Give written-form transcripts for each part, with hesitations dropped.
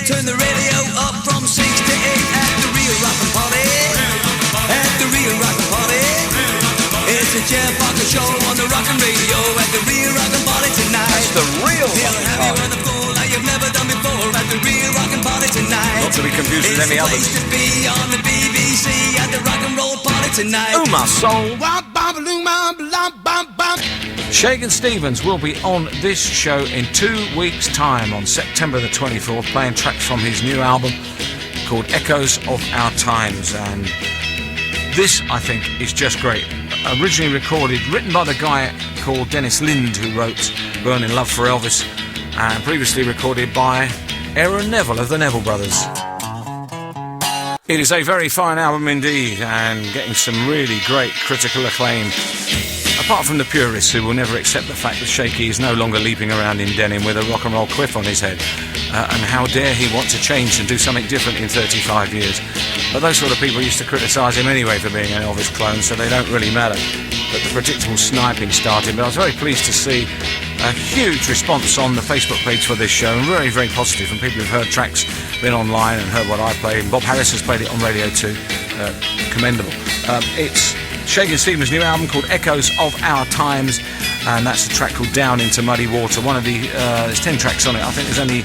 turn the radio up from 6 to 8 at the real rockin' party. At the real rockin' party. It's the Geoff Barker Show on the rockin' radio at the real rockin' party tonight. That's the real rockin' party. Have you run a fool like you've never done before at the real rockin' party tonight. Not to be confused with any others. It's the place to be on the BBC at the rock and roll party tonight. Oh my soul. Shakin Stevens will be on this show in 2 weeks' time on September the 24th, playing tracks from his new album called Echoes of Our Times. And this, I think, is just great. Originally recorded, written by the guy called Dennis Lind, who wrote Burning Love for Elvis, and previously recorded by Aaron Neville of the Neville Brothers. It is a very fine album indeed, and getting some really great critical acclaim. Apart from the purists who will never accept the fact that Shaky is no longer leaping around in denim with a rock and roll quiff on his head, and how dare he want to change and do something different in 35 years. But those sort of people used to criticise him anyway for being an Elvis clone, so they don't really matter. But the predictable sniping started. But I was very pleased to see a huge response on the Facebook page for this show, and very, very positive from people who've heard tracks, been online and heard what I played. And Bob Harris has played it on radio too. Commendable. It's Shakin Stevens' new album called Echoes of Our Times, and that's a track called Down Into Muddy Water. One of the there's 10 tracks on it. I think there's only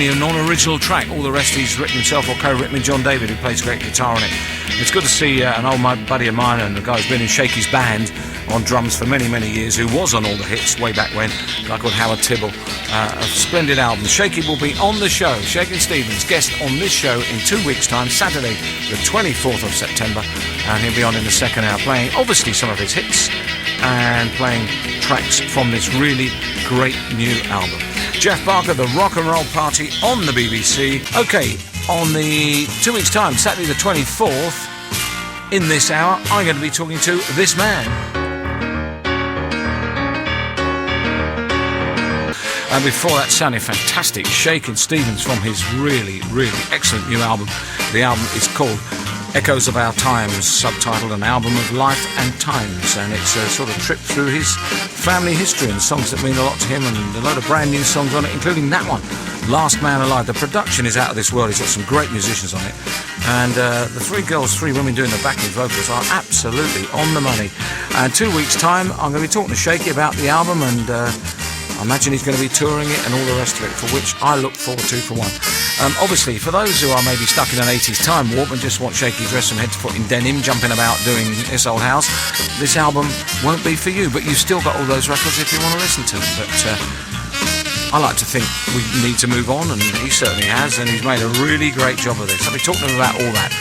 a non-original track. All the rest he's written himself or co-written with John David, who plays great guitar on it. It's good to see an old buddy of mine and the guy who's been in Shaky's band on drums for many, many years, who was on all the hits way back when, a guy called Howard Tibble. A splendid album. Shaky will be on the show, Shakin Stevens, guest on this show in 2 weeks' time, Saturday the 24th of September, and he'll be on in the second hour playing obviously some of his hits and playing tracks from this really great new album. Geoff Barker, The Rock and Roll Party on the BBC. Okay, on the 2 weeks' time, Saturday the 24th, in this hour, I'm going to be talking to this man. And before that sounded fantastic, Shakin Stevens from his really, really excellent new album. The album is called Echoes of Our Times, subtitled An Album of Life and Times, and it's a sort of trip through his family history and songs that mean a lot to him, and a load of brand new songs on it, including that one, Last Man Alive. The production is out of this world. He's got some great musicians on it, and the three women doing the backing vocals are absolutely on the money. And 2 weeks' time, I'm going to be talking to Shaky about the album, and I imagine he's going to be touring it and all the rest of it, for which I look forward to for one. Obviously, for those who are maybe stuck in an 80s time warp and just want Shaky dressed from head to foot in denim, jumping about doing This Old House, this album won't be for you, but you've still got all those records if you want to listen to them. But I like to think we need to move on, and he certainly has, and he's made a really great job of this. I'll be talking to him about all that.